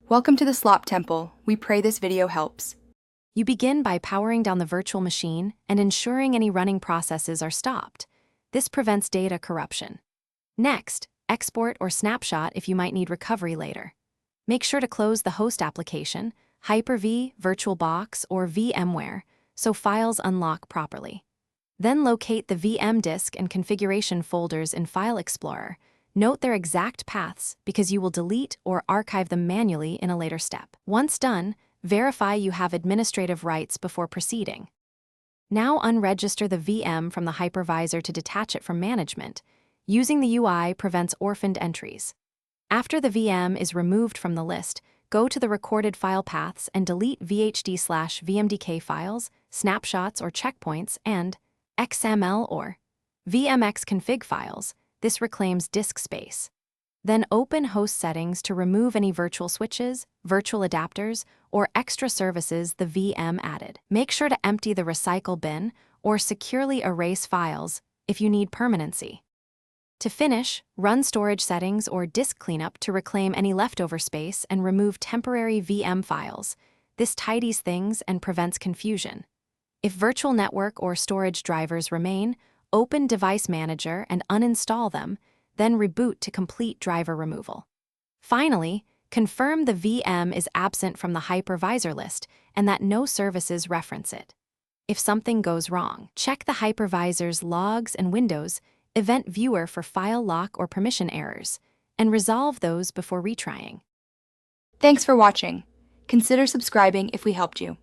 Welcome to the Slop Temple. We pray this video helps. You begin by powering down the virtual machine and ensuring any running processes are stopped. This prevents data corruption. Next, export or snapshot if you might need recovery later. Make sure to close the host application, Hyper-V, VirtualBox, or VMware, so files unlock properly. Then locate the VM disk and configuration folders in File Explorer. Note their exact paths because you will delete or archive them manually in a later step. Once done, verify you have administrative rights before proceeding. Now unregister the VM from the hypervisor to detach it from management. Using the UI prevents orphaned entries. After the VM is removed from the list, go to the recorded file paths and delete VHD/VMDK files, snapshots or checkpoints, and XML or VMX config files. This reclaims disk space. Then open host settings to remove any virtual switches, virtual adapters, or extra services the VM added. Make sure to empty the recycle bin or securely erase files if you need permanency. To finish, run storage settings or disk cleanup to reclaim any leftover space and remove temporary VM files. This tidies things and prevents confusion. If virtual network or storage drivers remain, open Device Manager and uninstall them, then reboot to complete driver removal. Finally, confirm the VM is absent from the hypervisor list and that no services reference it. If something goes wrong, check the hypervisor's logs and Windows Event Viewer for file lock or permission errors, and resolve those before retrying. Thanks for watching. Consider subscribing if we helped you.